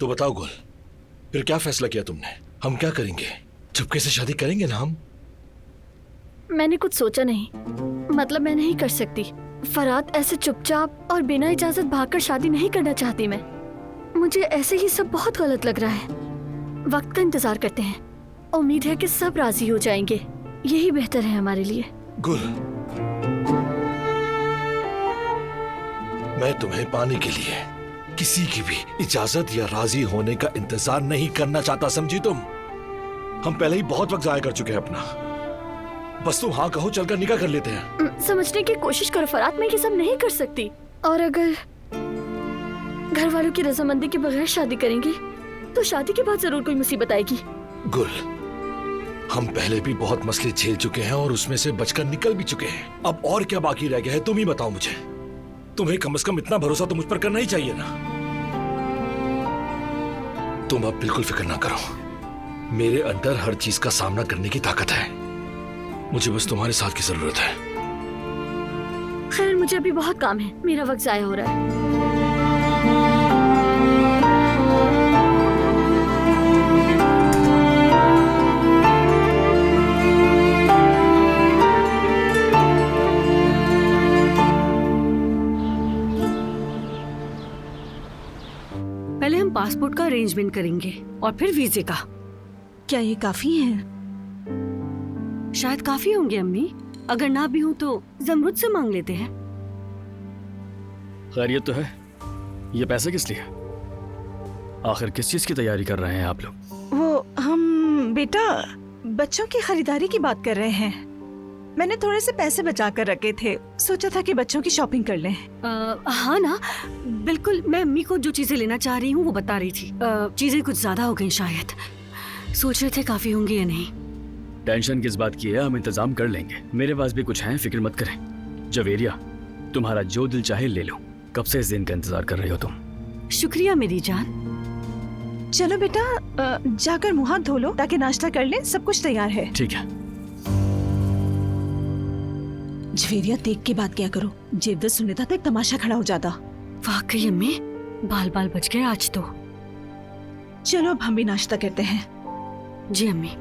तो बताओ गुल, फिर क्या फैसला किया तुमने? हम क्या करेंगे? चुपके से शादी करेंगे ना हम? मैंने कुछ सोचा नहीं, मतलब मैं नहीं कर सकती। फरहाद ऐसे चुपचाप और बिना इजाजत भागकर शादी नहीं करना चाहती मैं। मुझे ऐसे ही सब बहुत गलत लग रहा है। वक्त का इंतजार करते हैं, उम्मीद है कि सब राजी हो जाएंगे, यही बेहतर है हमारे लिए। गुल, मैं तुम्हें पाने के लिए किसी की भी इजाजत या राजी होने का इंतजार नहीं करना चाहता, समझी तुम? हम पहले ही बहुत वक्त जाया कर चुके हैं अपना। बस तुम हाँ कहो, चलकर निकाह कर लेते हैं। समझने की कोशिश करो फरहाद, मैं ये सब नहीं कर सकती। और अगर घर वालों की रजामंदी के बगैर शादी करेंगी तो शादी के बाद जरूर कोई मुसीबत आएगी। गुल, हम पहले भी बहुत मसले झेल चुके हैं और उसमें से बचकर निकल भी चुके हैं। अब और क्या बाकी रह गया है, तुम ही बताओ मुझे। तुम्हें कम से कम इतना भरोसा तो मुझ पर करना ही चाहिए ना। तुम अब बिल्कुल फिक्र ना करो, मेरे अंदर हर चीज का सामना करने की ताकत है। मुझे बस तुम्हारे साथ की जरूरत है। खैर, मुझे अभी बहुत काम है, मेरा वक्त जाया हो रहा है। पहले हम पासपोर्ट का अरेंजमेंट करेंगे और फिर वीजे का। क्या ये काफी है? शायद काफी होंगे अम्मी, अगर ना भी हो तो जमरुद से मांग लेते हैं। खैरियत तो है। ये पैसे किस लिए? आखिर किस चीज की तैयारी कर रहे हैं आप लोग? वो हम बेटा बच्चों की खरीदारी की बात कर रहे हैं। मैंने थोड़े से पैसे बचा कर रखे थे, सोचा था कि बच्चों की शॉपिंग कर लें। हाँ ना, बिल्कुल। मैं अम्मी को जो चीजें लेना चाह रही हूँ वो बता रही थी। चीजें कुछ ज्यादा हो गई शायद, सोच रहे थे काफी होंगी या नहीं। टेंशन किस बात की है, हम इंतजाम कर लेंगे। मेरे पास भी कुछ है, फिक्र मत करें। जवेरिया, तुम्हारा जो दिल चाहे ले लो। कब से इस दिन का इंतजार कर रहे हो तुम? शुक्रिया मेरी जान। चलो बेटा जाकर मुंह हाथ धो लो ताकि नाश्ता कर लें, सब कुछ तैयार है। ठीक है। जवेरिया, देख के बात क्या करो, जेवदत सुनने था तो एक तमाशा खड़ा हो जाता। वाकई अम्मी, बाल बाल बच गए आज तो। चलो अब हम भी नाश्ता करते हैं। जी अम्मी।